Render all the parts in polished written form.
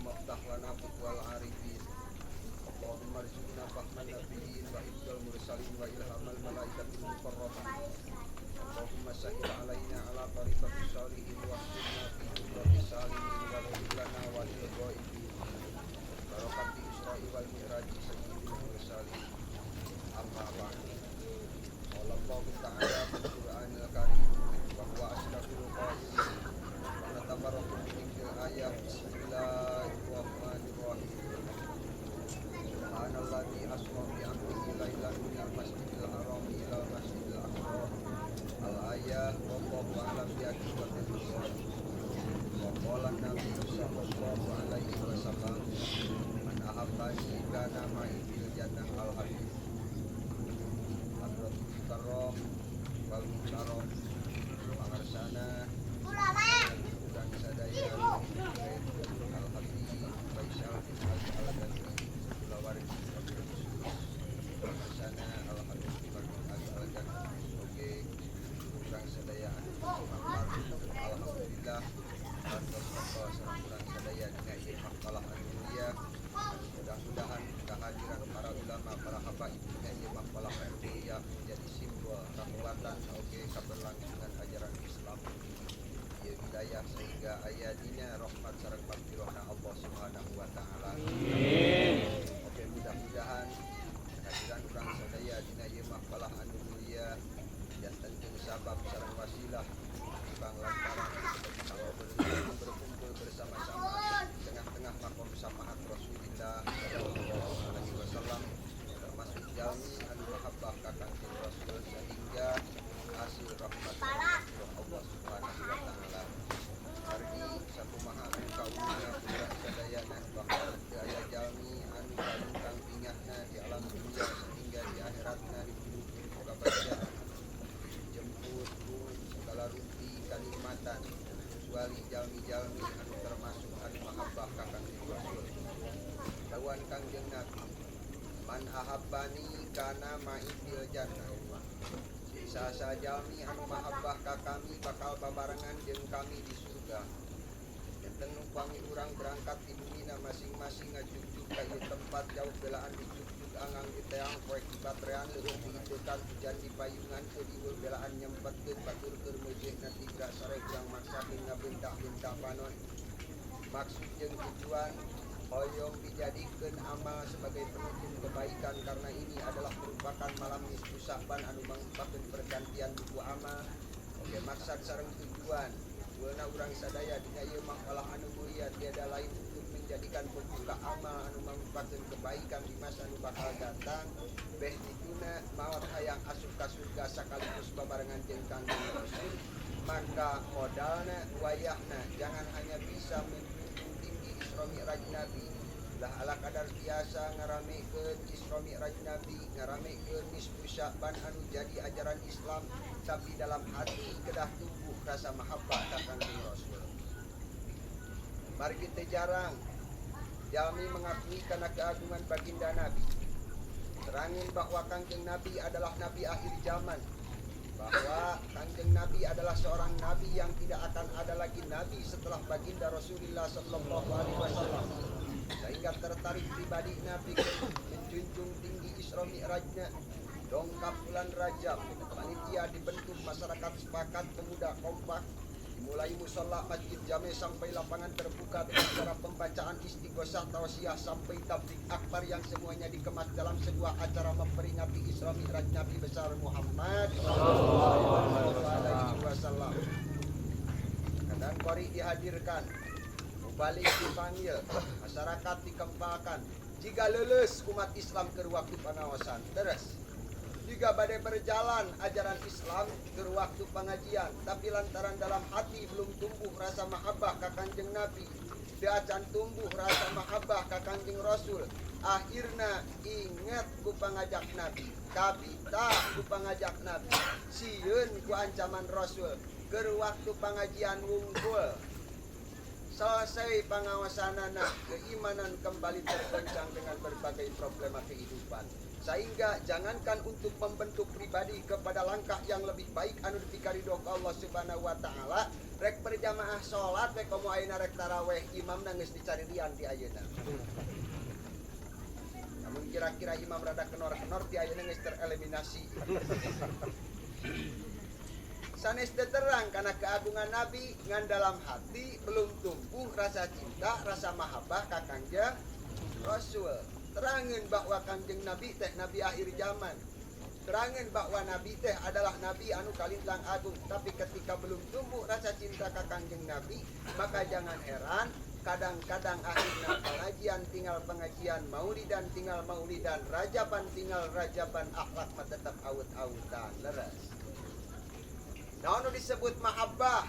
Allahumma aftah lana futuhal arifin. Allahumma rizqna fahman nabiyyin wa ibdal mursalin wa ilhamal malaikatil muqarrabin. Allahumma sahil alaina ala tariqatis shalihin wa sunna fi jumlatis salimin wa lana wa lil ghaibin. Barakati Isra'i wal Mi'raji sayyidil mursalin. Amma ba'du. Wallahu ta'ala fil Qur'anil Karim wa huwa asyraful qailin. Wa natabarraku bil ayat bismillahirrahmanirrahim. Subhanalladzi asra bi 'abdihi lailan minal masjidil haram ilal masjidil aqsa. Al-ayah wallahu a'lam bi haqiqatil murad. Wa qala Nabi sallallahu alaihi wasallam man ahabbani kana ma'i fil jannah al-hadits. Hadratul karam wal mukarram pangarsana dan sadaya al-habib Faisal al-Ghazali Sulawesi pangarsana al-habib al-Ghazali oke kurang sadaya alhamdulillah dan bersyukur kurang sadaya dengan makalah mulia. Mudah-mudahan kehadiran para ulama, para habaib dengan makalah mulia menjadi simbol rahmatan oke keberlangsungan ajaran Islam di wilayah sehingga ayatinya rahmat sareng panggirohna Allah Subhanahu wa taala. Amin. Oke, mudah-mudahan kehadiran urang sadaya dina ieu makalah anu mulia janten sabab sareng wasilah bang lantaran kalau berkumpul bersama-sama di tengah-tengah makom samahat Rasulullah sallallahu alaihi wasallam termasuk jalmi anu mahabbah ka Kanjeng Rasul sehingga hasil rahmat Allah Subhanahu wa taala. Margi satu maha kaumnya pura sadayana bakal daya jalmi anu kalungkang ingahna di alam dunia sehingga di akhiratna dipilih kabaja jemput segala ruti kanikmatan kecuali jalmi-jalmi anu termasuk anu mahabbah ka Kanjeng Rasul. Dawan Kanjeng Nabi man ahabbani kana ma'i fil jannah. Sisa jalmi anu mahabbah ka kami bakal babarengan jeung kami di surga. Enten upami urang berangkat di dumina masing-masing ngajujuk ka ieu tempat jauh belaan dijujuk angang di teang poek di batrean leueur dihidekan hujan di payungan teu diweul belaan nyempetkeun batur keur meujehna tigra sarejang maksakeun ngabenta-benta panon. Maksud jeung tujuan hoyong dijadikeun amal sebagai penuntun kebaikan karena ini adalah merupakan malam nisfu Sa'ban anu mangrupakeun pergantian buku amal. Oke, maksud sareng tujuan weuna urang sadaya dina ieu makalah anu mulia tiada lain untuk menjadikan pembuka amal anu mangrupakeun kebaikan di masa anu bakal datang beh dituna maot hayang asup ka surga sakaligus babarengan jeung Kanjeng Rasul. Maka modalna wayahna jangan hanya bisa menjunjung tinggi Isra Mi'raj Nabi lah ala kadar biasa ngaramekeun Isra Mi'raj Nabi, ngaramekeun nisfu Sa'ban anu jadi ajaran Islam, tapi dalam hati kedah tumbuh rasa mahabbah ka Kanjeng Rasul. Margi teu jarang jalmi mengakui kana keagungan baginda Nabi. Terangin bahwa Kanjeng Nabi adalah Nabi akhir zaman, bahwa Kanjeng Nabi adalah seorang Nabi yang tidak akan ada lagi Nabi setelah baginda Rasulullah sallallahu alaihi wasallam. Sehingga tertarik pribadi Nabi menjunjung tinggi Isra Mi'rajnya. Dongkap bulan Rajab, panitia dibentuk, masyarakat sepakat, pemuda kompak, dimulai musola masjid jame sampai lapangan terbuka dengan cara pembacaan istighosah tausiah sampai tablik akbar yang semuanya dikemas dalam sebuah acara memperingati Isra Mi'raj Nabi besar Muhammad sallallahu alaihi wasallam. Kadang kori dihadirkan, mubalik dipanggil, masyarakat dikempalkan. Jika lulus umat Islam ke waktu pengawasan, terus jika badai berjalan ajaran Islam ke waktu pengajian, tapi lantaran dalam hati belum tumbuh rasa mahabbah ka Kanjeng Nabi, dia akan tumbuh rasa mahabbah ka Kanjeng Rasul. Akhirna ingat ku pangajak Nabi, kabita ku pangajak Nabi, sieun ku ancaman Rasul, ke waktu pengajian wungkul. Selesai pengawasanana, keimanan kembali tergoncang dengan berbagai problema kehidupan. Sehingga jangankan untuk membentuk pribadi kepada langkah yang lebih baik anu dipikaridok Allah Subhanahu wa taala, rek berjamaah salat rek komo ayeuna rek taraweh imam geus dicarian di ayeuna. Namun kira-kira imam rada kenor-kenor di ayeuna geus tereliminasi. Sanes terang karena keagungan Nabi ngan dalam hati belum tumbuh rasa cinta, rasa mahabbah ka Kangjeng Rasul. Terangin bahwa Kangjeng Nabi teh Nabi akhir zaman. Terangin bahwa Nabi teh adalah Nabi anu kalintang agung. Tapi ketika belum tumbuh rasa cinta ka Kangjeng Nabi, maka jangan heran kadang-kadang akhirnya pengajian tinggal pengajian, maulidan tinggal maulidan, rajaban tinggal rajaban, akhlak mah tetap awut-awutan. Leres. Naon disebut mahabbah?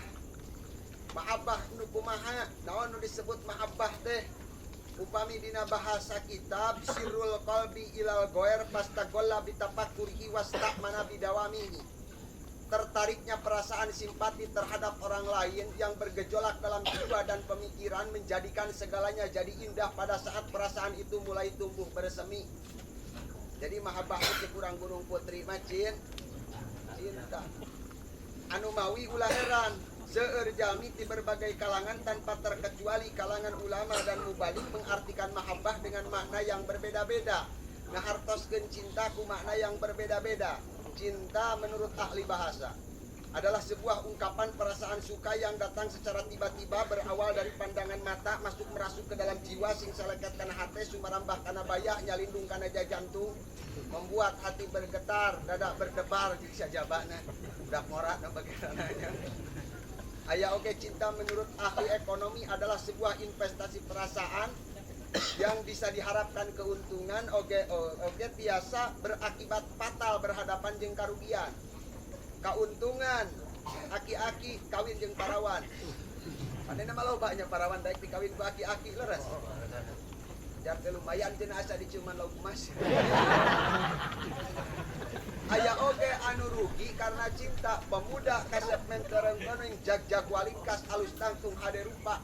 Mahabbah nu kumaha? Naon disebut mahabbah teh? Upami dina bahasa kitab sirrul qalbi ilal goer pastagolla bitafakurihi wastakmana bidawamihi. Tertariknya perasaan simpati terhadap orang lain yang bergejolak dalam jiwa dan pemikiran menjadikan segalanya jadi indah pada saat perasaan itu mulai tumbuh bersemi. Jadi mahabbah itu kurang burung putri macin cinta. Anu mawi ulah heran seueur jalmi di berbagai kalangan tanpa terkecuali kalangan ulama dan mubalik mengartikan mahabbah dengan makna yang berbeda-beda. Ngahartoskeun cinta ku makna yang berbeda-beda. Cinta menurut ahli bahasa adalah sebuah ungkapan perasaan suka yang datang secara tiba-tiba, berawal dari pandangan mata, masuk merasuk ke dalam jiwa, sing saleket kana hate, sumarambah kana bayah, nyalindung kana jantung, membuat hati bergetar, dada berdebar, jika jabana udah morat dan bagaimananya. Aya oke, cinta menurut ahli ekonomi adalah sebuah investasi perasaan yang bisa diharapkan keuntungan, oke biasa berakibat fatal berhadapan jeung karugian. Keuntungan aki-aki kawin jeung parawan. Panena mah lobanya parawan daek dikawin ku aki-aki leres. Jar teh lumayan cenah asa diciuman lauk emas. Aya oge anu rugi karena cinta, pemuda kasep mentereng-tereng jag-jag walingkas alus tangtung hade rupa.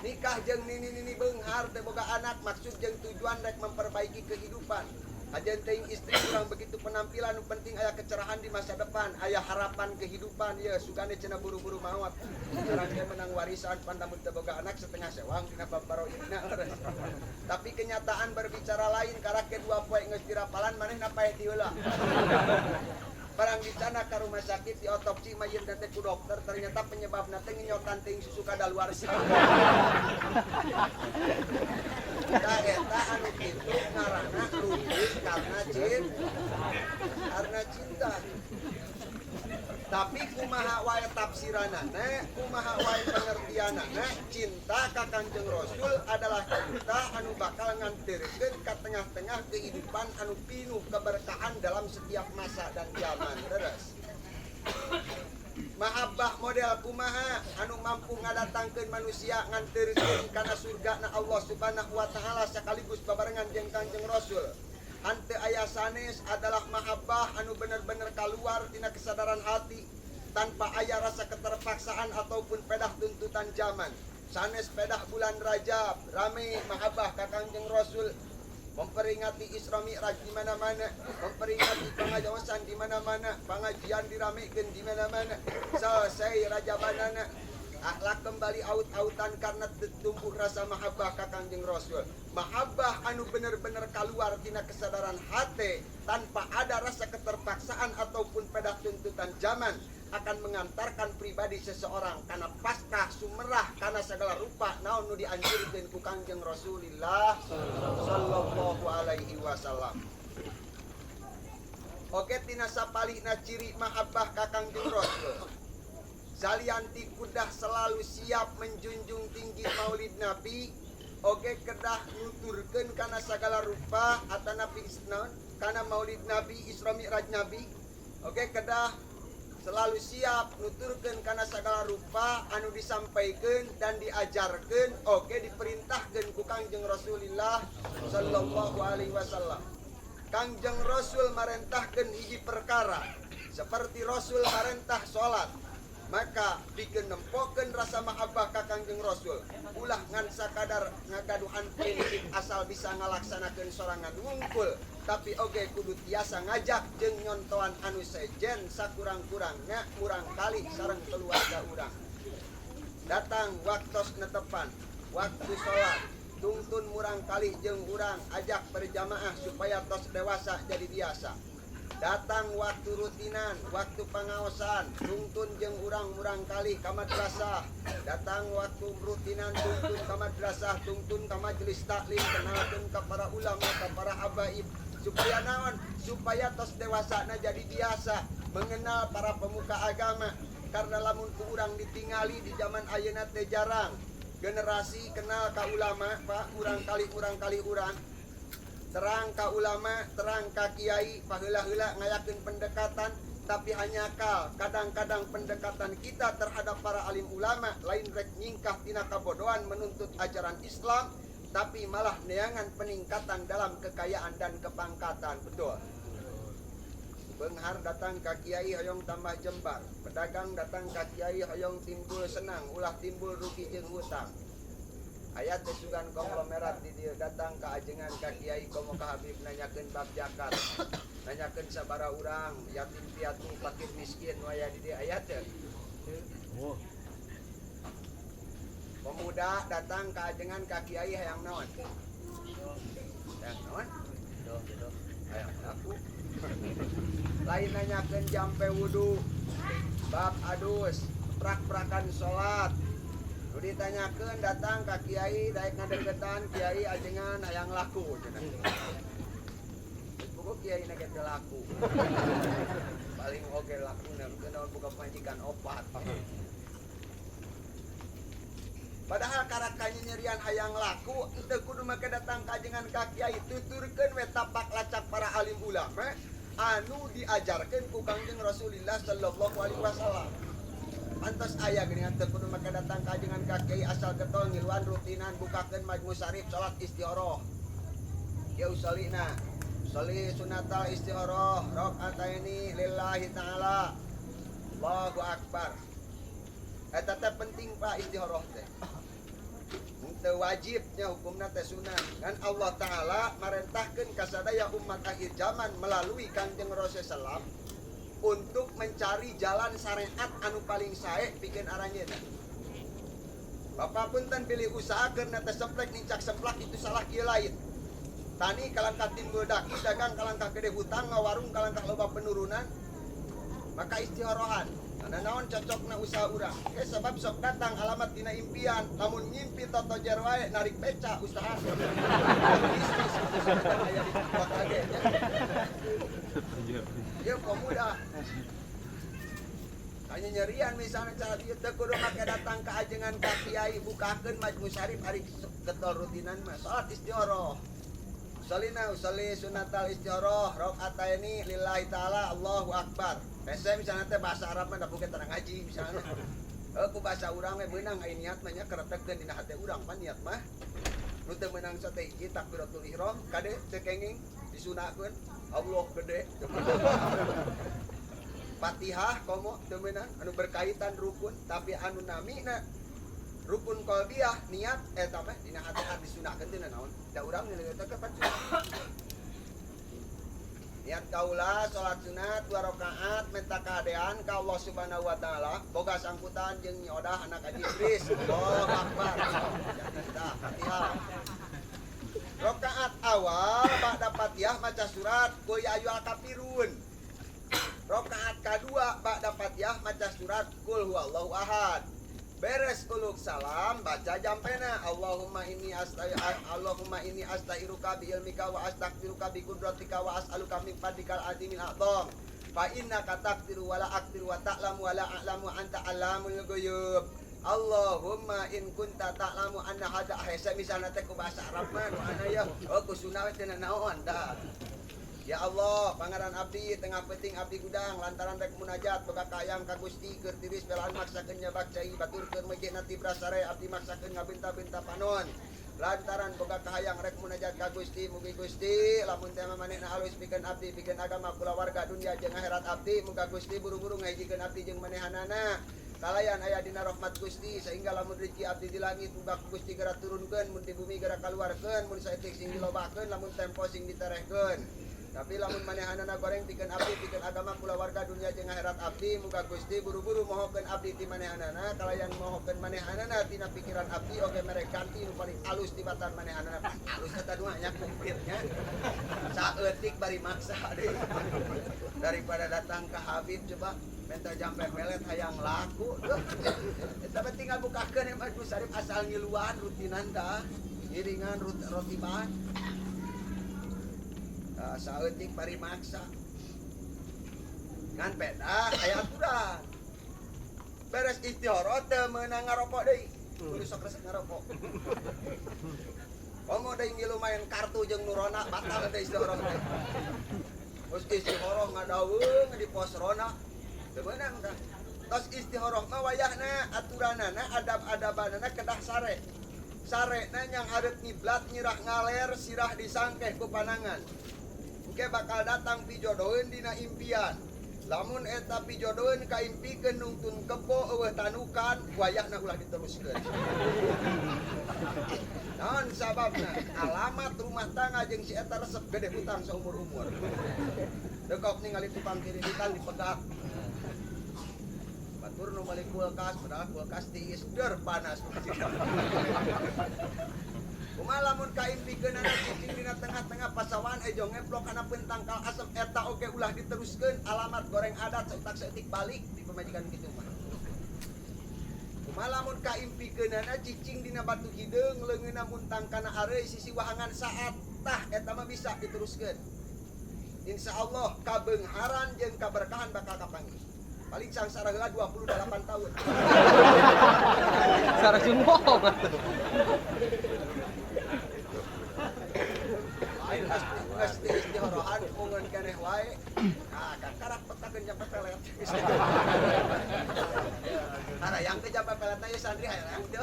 Nikah jeung nini-nini beunghar teh boga anak, maksud jeung tujuan rek memperbaiki kehidupan. Ajen teuing istri kurang begitu penampilan, nu penting aya kecerahan di masa depan, aya harapan kehidupan, ya sugane cenah buru-buru maot. Sekarang dia menang warisan pandamun teu boga anak setengah sewang dina babaroina. Tapi kenyataan berbicara lain, karena kedua poe geus dirapalan manehna paeh dieulah. Barang dicana ka rumah sakit di otopsi mayit teh ku dokter, ternyata penyebabna teh nginyotan teuing susu kadaluarsa. Da eta anu kitu ngaranna rugi karena cinta. Tapi kumaha wae tafsiranana, kumaha wae pengertianana, cinta ka Kangjeng Rasul adalah cinta anu bakal nganterkeun ka tengah-tengah kehidupan anu pinuh keberkahan dalam setiap masa dan zaman. Leres. Mahabbah model kumaha anu mampu ngadatangkeun manusia nganterkeun kana surgana Allah Subhanahu wa taala sakaligus babarengan jeung Kangjeng Rasul. Hante aya sanes adalah mahabbah anu bener-bener keluar tina kesadaran hati tanpa aya rasa keterpaksaan ataupun pedah tuntutan zaman. Sanes pedah bulan Rajab rame mahabbah ka Kangjeng Rasul, memperingati Isra Mi'raj di mana-mana, memperingati pengajawasan di mana-mana, pengajian diramekeun di mana-mana. Selesai Rajabanana akhlak kembali aut-autan karena tumbuh rasa mahabbah ka Kangjeng Rasul. Mahabbah anu bener-bener keluar tina kesadaran hati tanpa ada rasa keterpaksaan ataupun pedah tuntutan zaman akan mengantarkan pribadi seseorang kana pasrah sumerah kana segala rupa naon nu dianjurkeun ku Kangjeng Rasulillah sallallahu alaihi wasallam. Oke, tina sapalihna ciri mahabbah ka Kangjeng Rasul. Salianti kudah selalu siap menjunjung tinggi maulid Nabi, oge kedah nuturkeun kana sagala rupa atana pisnaun kana maulid Nabi, Isra Mi'raj Nabi, oge kedah selalu siap nuturkeun kana sagala rupa anu disampaikeun dan diajarkeun, oge diperintahkeun ku Kangjeng Rasulillah sallallahu alaihi wasallam. Kangjeng Rasul marentahkeun hiji perkara, seperti Rasul marentah salat, maka bikin nempokeun rasa mahabbah ka Kangjeng Rasul. Ulah ngan sakadar ngagaduhan prinsip asal bisa ngalaksanakeun sorangan wungkul, tapi oge kudu tiasa ngajak jeung nyontoan anu sejen sakurang-kurangna urang kali sareng keluarga urang. Datang waktos netepan, waktu sholat, tungtun murang kali jeung urang ajak berjamaah supaya tos dewasa jadi biasa. Datang waktu rutinan, waktu pengaosan, tungtun jeung urang-urang kali ka madrasah. Datang waktu rutinan, tungtun ka madrasah, tungtun ka majelis taklim, kenalkeun ka para ulama, ka para habaib. Supaya naon? Supaya tos dewasana jadi biasa mengenal para pemuka agama. Karena lamun ku urang ditingali di zaman ayeuna teh jarang. Generasi kenal ka ulama, Pak, urang kali urang. Terang ka ulama, terang ka kiai, paheula-heula ngayakeun pendekatan, tapi hanya kal kadang-kadang pendekatan kita terhadap para alim ulama lain rek nyingkah tina kabodohan menuntut ajaran Islam, tapi malah neangan peningkatan dalam kekayaan dan kepangkatan. Betul. Benghar datang ka kiai hoyong tambah jembar, pedagang datang ka kiai hoyong timbul senang, ulah timbul rugi jeung hutang. Ayat tesugan konglomerat di dia datang ke ajengan ka kiai komo ka Habib nanyakeun bab zakat. Nanyakeun sabara urang yatim piatu fakir miskin waya di dia ayat teh. Pemuda datang ke ajengan ka kiai hayang naon? Hayang naon? Hayang laku. Lain nanyakeun jampe wudu, bab adus, prak-prakan salat. Udah ditanyakan datang ke kiai daek ngadegetan kiai ajengan hayang laku cenah. Pokok kiai na geus laku. Paling oge lakuna kenaon buka majikan opat. Padahal karakanya nyerian hayang laku teu kudu make datang ka ajengan ka kiai tuturkeun we tapak lacak para alim ulama anu diajarkeun ku Kangjeng Rasulullah sallallahu alaihi wasallam. Pantas aya geuningan teu kudu make datang ka ajengan ka kiai asal getol ngiluan rutinan bukakeun majmu syarif salat istikharah. Ya usolina, sholli sunatal istikharah rakaataini lillahi taala. Allahu akbar. Eta teh penting Pak istikharah teh. Teu wajibnya hukumna teh sunat. Dan Allah taala marentahkeun ka sadaya umat akhir zaman melalui Kangjeng Rasul sallam untuk mencari jalan syariat anu paling sae pikeun aranjeunna. Bapak punten pilih usaha karena teh semplek nincak semplak itu salah kieu lain. Tani kalangkah timbul daki, dagang kalangkah gede hutang, ngawarung kalangkah loba penurunan. Maka istihorohan. Karena naon cocokna usaha urang. Sebab sok datang alamat dina impian, lamun ngimpi toto jer wae narik beca usaha. Bisnis aya di tempat lagi. Ya pemuda. Hanya nyerian misalnya cara dia teu kudu make datang ke ajengan ka kiai bukakeun majmu syarif ari getol rutinan mah salat istikharah. Salina usolli sunatal istikharah rakaataini lillahi taala Allahu akbar. Hese misalnya teh bahasa Arab mah da bukan tenang ngaji misalnya. Ku bahasa urang we beunang aya niat mah nya keretegkeun dina hate urang pan niat mah. Nu teu meunang sateh hiji takbiratul ihram kade teu kenging disunahkeun Allah gede. Fatihah komo teu meunang anu berkaitan rukun tapi anu namina rukun qalbiyah niat eta mah dina hate disunahkeun teh naon da urang nilai teh kapan niat kaula salat sunat 2 rakaat minta kadean ka Allah Subhanahu wa taala boga sangkutan jeung nyodah anak Haji Idris. Allahu akbar. Fatihah. Rakaat awal ba'da Fatihah maca surat qul ya ayyuhal kafirun. Rakaat kedua ba'da Fatihah maca surat qul huwallahu ahad. Beres uluk salam baca jampena Allahumma inni astagfiruka bi ilmika wa astaghfiruka bi qudratika wa as'aluka min fadlikal azimil a'zam fa innaka taqdiru wa la aqdiru wa ta'lamu wa la a'lamu anta alamul ghuyub. Allahumma in kunta ta'lamu anna hada hesa misalna teh ku bahasa Arab mah nu ana ya ku sunah teh naon dah. Ya Allah, pangaran abdi tengah penting abdi gudang lantaran rek munajat boga kayang ka Gusti keur tiris belaan maksakeun nyabak cai baturkeun meujeun nati brasare abdi maksakeun ngabenta-benta panon. Lantaran boga kahayang rek munajat ka Gusti mugi Gusti lamun teh manehna alus pikeun abdi pikeun agama kulawarga dunia jeung akhirat abdi muga Gusti buru-buru ngahijikeun abdi jeung manehanana. Kalayan aya dina rahmat Gusti sehingga lamun rezeki abdi di langit muga Gusti geura turunkeun mun di bumi geura kaluarkeun mun saeutik sing dilobakeun lamun tempo sing diterehkeun. Tapi lamun manehanana goreng pikeun abdi pikeun agama kula warga dunia jeung akhirat abdi muga Gusti buru-buru mohokeun abdi ti manehanana kalayan mohokeun manehanana tina pikiran abdi oge mere ganti nu paling alus ti batan manehanana alus eta dua nya kupitnya saeutik bari maksa deui daripada datang ke Habib coba minta jampe pelet hayang laku eta mah tinggal bukakeun emang Gus Sarip asal ngiluan rutinan tah ngiringan roti ban saeutik bari maksa ngan peda aya aturan beres istihara teu meunang ngarokok deui kudu sok resep ngarokok komo deui ngilu main kartu jeung nurona batal teh istihara teh geus istihara ngadaweung di pos rona teu meunang tah tos istihara mah wayahna aturanana adab-adabanana kedah sare sarena yang hareup ngiblat nyirah ngaler sirah disangkeh ku panangan engke bakal datang pijodoheun dina impian lamun eta pijodoheun kaimpikeun nungtun kebo eueuh tanukan wayahna ulah diteruskeun naon sababna alamat rumah tangga jeung si eta resep gede hutang saumur-umur dekok ningali tukang kirimitan dipegat batur nu balik kulkas padahal kulkas tiis der panas kumaha lamun kaimpikeunana cicing dina tengah-tengah pasawan ejo ngeplok kana pentang kal asem eta oge ulah diteruskeun alamat goreng adat seutak-seutik balik di pemajikan kitu mah kumaha lamun kaimpikeunana cicing dina batu hideung leungeunna muntang kana areuy sisi wahangan saat tah eta mah bisa diteruskeun insyaallah kabeungharan jeung kaberkahan bakal kapanggih paling sangsara heula 28 tahun Sara jumbong geus istiharahan mungeun keneh wae nah kakarak petakeun jampe pelet harayang teh jampe peletna ye santri hayang teu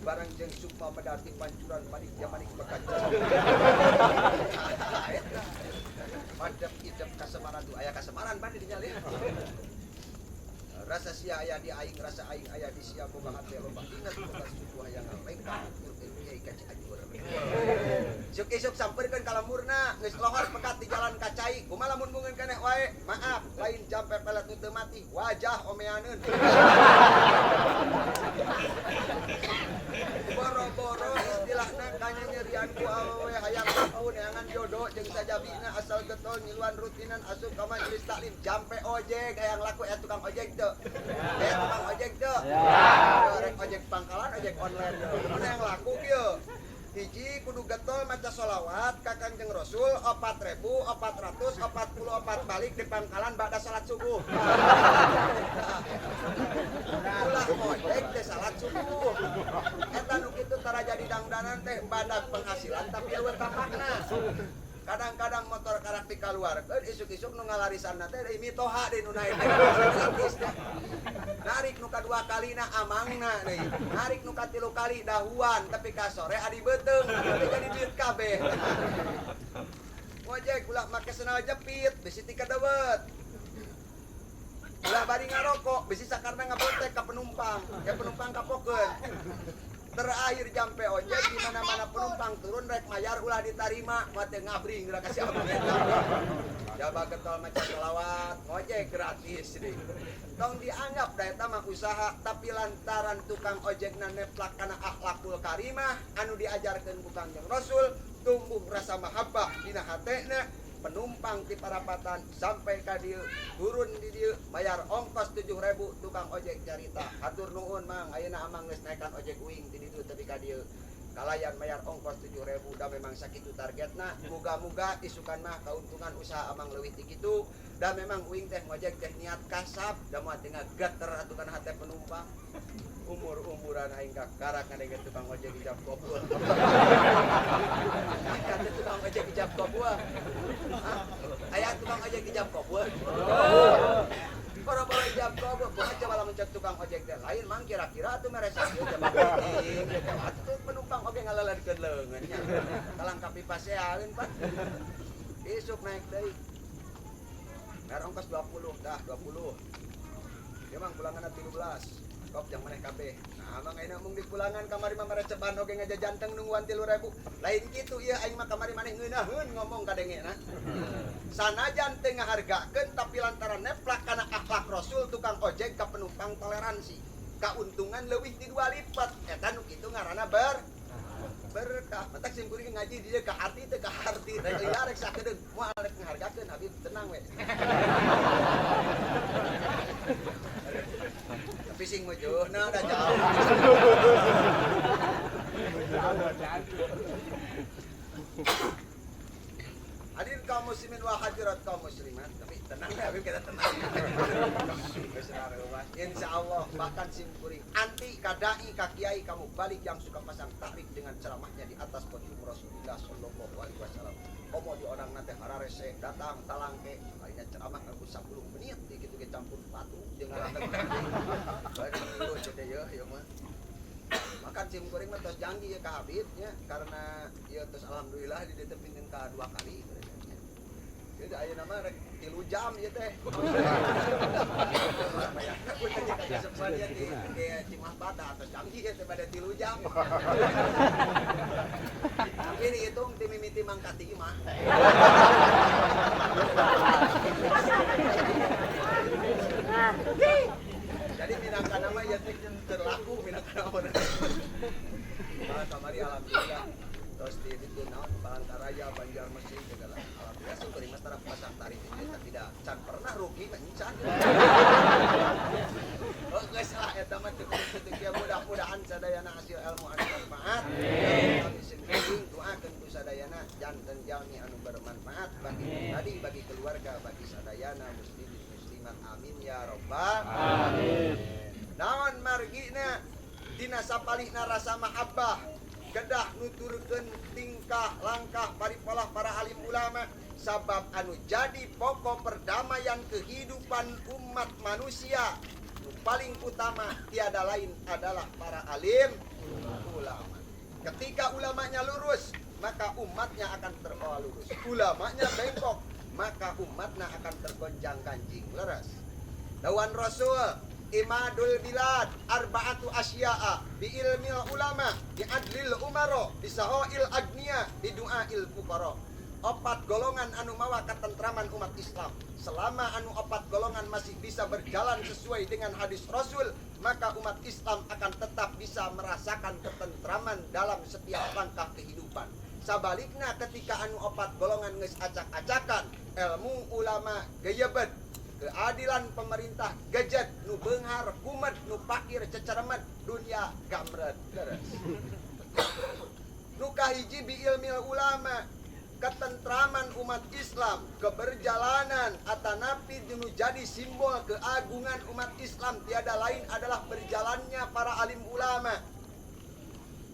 barang jeung sukma medati pancuran panik jamanik bekat madep idep kasemaran tu aya kasemaran bade dinya leh rasa sia aya di aing rasa aing aya di sia boga hate loba ingat boga suku hayang lengkap kieu kaci ajur Suk-isuk sampeurkeun ka lemurna geus lohor pekat di jalan kacai kumaha lamun mungeun keneh wae maaf lain jampe pelet nu teu mati wajah omeaneun boro-boro istilahna kanya nyerian ku awewe hayang taun neangan jodoh jeung sajabina asal getol ngiluan rutinan asup ka majelis taklim jampe ojek hayang laku tukang ojek teu tukang ojek teu rek ojek pangkalan ojek online mana yang laku kieu hiji kudu getol maca sholawat ka Kangjeng Rasul 4444 balik di pangkalan ba'da salat subuh. Ulah ojek teh salat subuh. Eta nu kitu tara jadi dangdanan teh badak penghasilan tapi eueuh tampakna. Kadang-kadang motor karak dikaluarkeun isuk-isuk nu ngalarisanna teh deui mitoha deui nu naik. Narik nu kadua kalina amangna deui. Narik nu katilu kali dahuan tapi ka sore adi beuteung teh jadi duit kabeh. Ngojek ulah make sendal jepit bisi ti kadeueut. Ulah bari ngarokok bisi sakarna ngabotek ka penumpang, penumpang kapokeun. Terakhir jampe ojek di mana-mana penumpang turun rek mayar ulah ditarima mate ngabring geura kasih abang eta. Jaba getol maca selawat, ojek gratis deui. Tong dianggap da eta mah usaha tapi lantaran tukang ojekna neplak kana akhlakul karimah anu diajarkeun ku Kangjeng Rasul tumbuh rasa mahabbah dina hatena penumpang ti parapatan sampai ka dieu turun di dieu bayar ongkos 7.000 tukang ojek carita hatur nuhun mang ayeuna amang geus naekan ojek uing ti ditu tapi ka dieu kalayan bayar ongkos 7.000 da memang sakitu targetna muga-muga isukan mah kauntungan usaha amang leuwih ti kitu da memang uing teh ngojek teh niat kasab da moal teu ngageter atukan hate penumpang umur-umuran aing kakarak ngadenge tukang ojek ijab kabul. Kata tukang ojek ijab kabul. Aya tukang ojek ijab kabul. Boro-boro ijab kabul, kumaha coba lamun cek tukang ojek teh lain mang kira-kira atuh mere sakieu jaba penting. Atuh penumpang oge ngaleledkeun leungeunnya. Kalangkapi paseaeun Pak. Besok naik deui. Bayar ongkos 20 dah 20. Dia mang pulanganna 13. kop yang maneh kabeh. Nah, mangga mung di pulangan kamari mah mareceban oge ngajajanteng nungguan 3.000. Lain kitu ieu aing mah kamari maneh ngeunaheun ngomong kadengena. Sanajan teu ngahargakeun tapi lantaran neplak kana akhlak Rasul tukang ojek ka penumpang toleransi. Kauntungan leuwih di 2 lipat. Eta nu kitu ngaranna berkah. Matak sim kuring ngaji di dieu ka hati teu ka harti. Rek liar rek sakedeung moal rek ngahargakeun Habib tenang we. Tapi sing mujuhna da jauh. Hadirin kaum muslimin wal hadirat kaum muslimat, tapi tenang ya, kita tenang. Insyaallah bahkan simkuring anti kadai kakiai kamu balik yang suka pasang takrif dengan ceramahnya di atas podium Rasulullah sallallahu alaihi wasallam. Komo di orang nate hararese datang talangke lainnya ceramah aku 10 menit gitu ke campur batu jeung ngaranna. Baru jadi ya mah. Makan simkuring mah tos janji ya ka Habib nya karena ya tos alhamdulillah didetepin ka 2 kali. Jadi ayo nama rek 3 jam ya teh. Sebenarnya di Cimah Bata atau janji ya teh pada 3 jam. Tapi dihitung di mimiti mangkati mah. Jadi minangkan nama ya teh terlaku minangkan nama. Kamari alhamdulillah. Terus di itu naon Palangkaraya Banjarmasin segala alhamdulillah seumpama mas taraf pasang tarif ini tidak can pernah rugi mencan. Oh geus lah eta mah teu kieu mudah-mudahan sadayana hasil ilmu anu bermanfaat. Kami sing doakeun ku sadayana janten jalmi anu bermanfaat bagi pribadi bagi keluarga bagi sadayana muslimin muslimat amin ya rabbal alamin. Naon margina dina sapalihna rasa mahabbah kedah nuturkeun tingkah langkah paripolah para alim ulama sabab anu jadi pokok perdamaian kehidupan umat manusia nu paling utama tiada lain adalah para alim ulama. Ketika ulamanya lurus maka umatnya akan terbawa lurus. Ulamanya bengkok maka umatnya akan tergonjang-ganjing leres. Dawan Rasul Imadul bilad arba'atu asya'a bi ilmil ulama bi adlil umaro bi sahoil agniya bi du'ail fuqara. 4 golongan anu mawa katentraman umat Islam. Selama anu 4 golongan masih bisa berjalan sesuai dengan hadis Rasul, maka umat Islam akan tetap bisa merasakan ketentraman dalam setiap langkah kehidupan. Sabalikna ketika anu 4 golongan geus acak-acakan, ilmu ulama gayebet, keadilan pemerintah gejet nu beunghar kumet nu pakir ceceremet dunia gamret leres. Nu kahiji bi ilmil ulama ketentraman umat Islam, keberjalanan atanapi nu jadi simbol keagungan umat Islam tiada lain adalah berjalannya para alim ulama.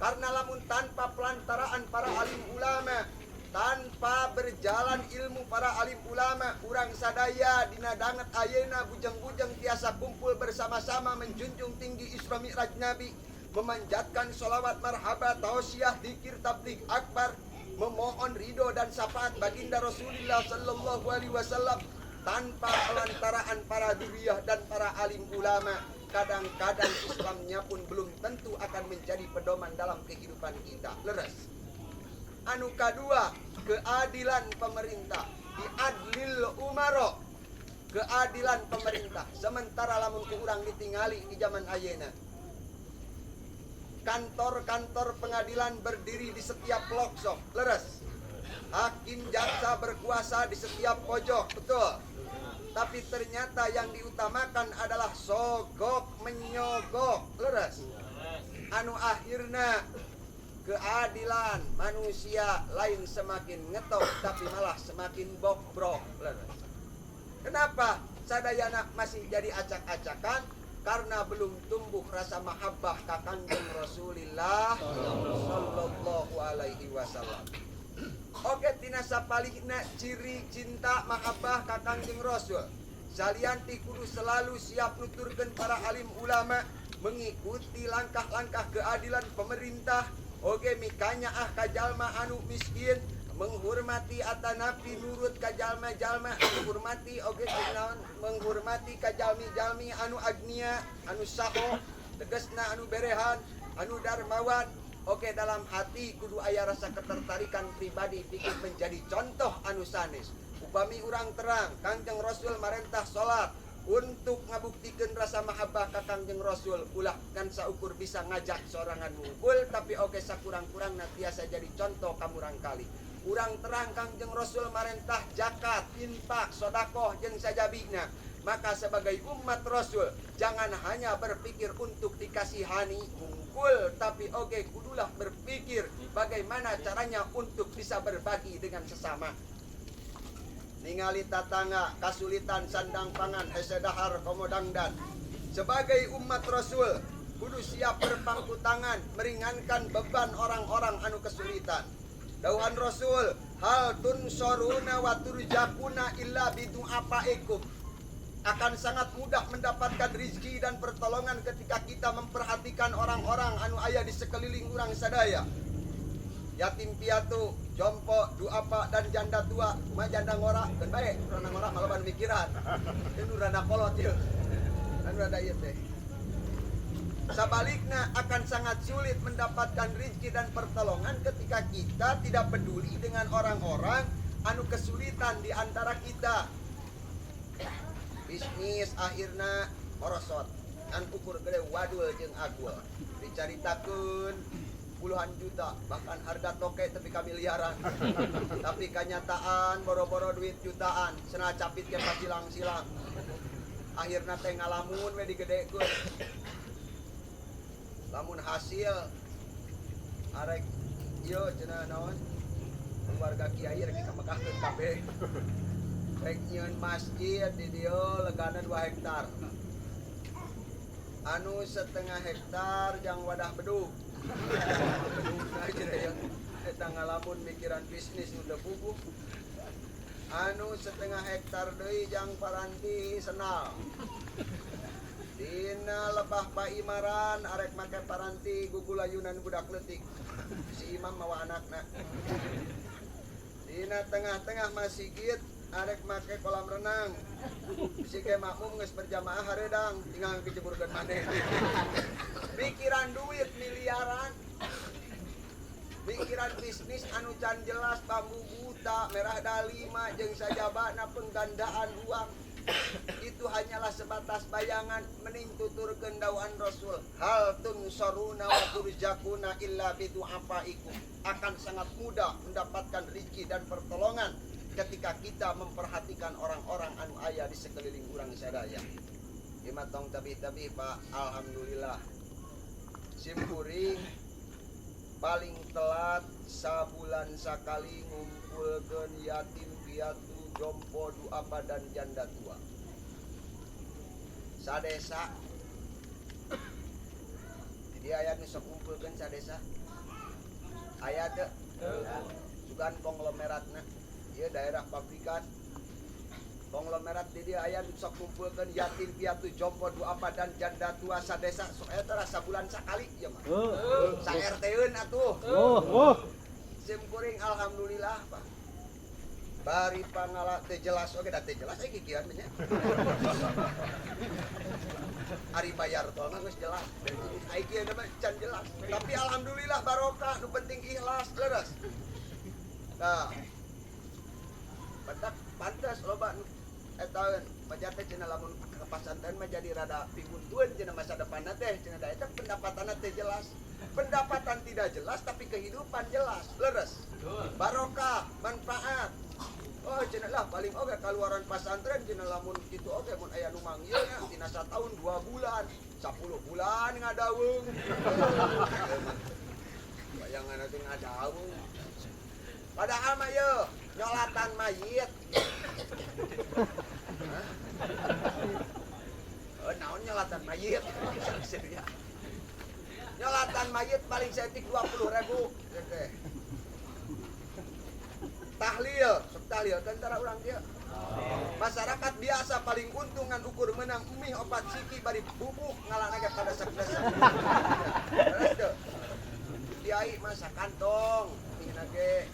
Karena lamun tanpa pelantaraan para alim ulama, tanpa berjalan ilmu para alim ulama, urang sadaya dina danget ayeuna bujang-bujang tiasa kumpul bersama-sama menjunjung tinggi Isra Mi'raj Nabi, memanjatkan sholawat marhabat tausiah dzikir tabligh akbar, memohon ridho dan syafaat baginda Rasulullah sallallahu alaihi wasallam tanpa pelantaraan para duriyah dan para alim ulama. Kadang-kadang Islamnya pun belum tentu akan menjadi pedoman dalam kehidupan kita. Leres. Anu kadua, keadilan pemerintah. Diadlil umaro, keadilan pemerintah. Sementara lamun ku urang ditingali di zaman ayeuna, kantor-kantor pengadilan berdiri di setiap pelosok. Leres. Hakim jaksa berkuasa di setiap pojok. Betul. Tapi ternyata yang diutamakan adalah sogok menyogok. Leres. Anu akhirna keadilan manusia lain semakin ngetok tapi malah semakin bobrok. Kenapa sadayana masih jadi acak-acakan? Karena belum tumbuh rasa mahabbah ka Kanjeng Rasulullah sallallahu alaihi wasallam. Oke, tina sapalihna ciri cinta mahabbah ka Kanjeng Rasul. Salianti kudu selalu siap nuturkeun para alim ulama, mengikuti langkah-langkah keadilan pemerintah. Oge mikanya ka jalma anu miskin, menghormati atanapi nurut ka jalma-jalma anu hormati, oge naon menghormati ka jalmi-jalmi anu agnia anu saho. tegesna anu berehan, anu darmawan. Oke, dalam hati kudu aya rasa ketertarikan pribadi bikin menjadi contoh anu sanes. Upami urang terang Kangjeng Rasul marentah salat untuk ngabuktikeun rasa mahabbah ka Kangjeng Rasul, ulah kan saukur bisa ngajak sorangan ngumpul, tapi oke sakurang-kurangna tiasa jadi contoh kamurang kali. Urang terang Kangjeng Rasul marentah zakat, infak, sedekah jeung sajabina. Maka sebagai umat Rasul jangan hanya berpikir untuk dikasihani ngumpul, tapi oke kudulah berpikir bagaimana caranya untuk bisa berbagi dengan sesama. Ningali tatangga kasulitan sandang pangan hese dahar komodangdan. Sebagai umat Rasul kudu siap berpangku tangan meringankan beban orang-orang anu kesulitan. Dauhan Rasul, hal tunsoruna wa turjakuna illa bidu'afaikum. Akan sangat mudah mendapatkan rizki dan pertolongan ketika kita memperhatikan orang-orang anu aya di sekeliling urang sadaya. Yatim piatu, jompo, duafa dan janda tua, mah janda ngora, kan bae, urang ngora maloban mikiran. Itu rada kolot ieu. Anu rada ieu teh. Sebaliknya akan sangat sulit mendapatkan rizki dan pertolongan ketika kita tidak peduli dengan orang-orang anu kesulitan di antara kita. Bisnis akhirna merosot, kan ukur gede wadul jeung agul. Dicaritakeun puluhan juta, bahkan harga toke tapi kamiliaran. Tapi kenyataan boro-boro duit jutaan, cenah capit ke pasilang-silang. Akhirna teh ngalamun we digedekeun. Lamun hasil arek ieu cenah naon? Keluarga kiai rek kamekahkeun kabeh. Rek nyieun masjid di dieu leganan 2 hektar. Anu setengah hektar jang wadah bedug. Bedugna jeung eta ngalamun mikiran bisnis nu teu puguh. Anu setengah hektar deui jang paranti senal. Dina lebah paimaran arek make paranti gugulayunan budak leutik. Si imam mawa anakna. Dina tengah-tengah masjid arek make kolam renang. Bisi ge makmum geus berjamaah hareudang, tinggal dijeburkeun maneh. Pikiran duit miliaran. Pikiran bisnis anu can jelas, bambu buta, merah dalima jeung sajabana penggandaan uang. Itu hanyalah sebatas bayangan, mending tuturkeun dawuhan Rasul. Hal tunsoruna wa turjakuna illa bidu'afaikum. Akan sangat mudah mendapatkan rezeki dan pertolongan ketika kita memperhatikan orang-orang anu aya di sekeliling urang sadaya. Imatong tabi-tabi Pak, alhamdulillah. Simkuring paling telat sabulan sakali ngumpulkeun yatim piatu, jompo, duafa dan janda tua. Sadesa. Jadi aya nu sok ngumpulkeun sadesa. Aya teu? Sugan konglomeratna. Ieu daerah pabrikan. Konglomerat di dia aya nu sok ngumpulkeun yatim piatu, jompo, duafa dan janda tua sadesa. Sok eta rasa bulan sakali ieu mah. Sa RT-eun atuh. Simkuring alhamdulillah Pak. Bari pangala teh jelas oge da teh jelas iki kieu nya. Ari bayar tol mah geus jelas. Ai kieu mah can jelas. Tapi alhamdulillah barokah, nu penting ikhlas leres. Nah, badak pantes loba eta pajate cenah lamun ke pasantren mah jadi rada pibuntueun cenah masa depanna teh cenah da eta pendapatanna teh jelas. Pendapatan tidak jelas tapi kehidupan jelas, leres. Barokah, manfaat. Oh cenah lah paling oge kaluaran pasantren cenah lamun kitu oge mun aya nu manggil nya tina sataun 2 bulan, 10 bulan ngadaweung. Bayangan teh ngadaweung. Padahal mah ye nyolatan mayit. Naon nyolatan mayit? Nyolatan mayit paling setik 20.000. Tahlil, sok tahlil tentara urang dia. Masyarakat biasa paling untung ngan ukur menang mih 4 siki bari bubuk ngalana ge pada sakdesa. Terus teu. Kiai mah sakantong, mihna ge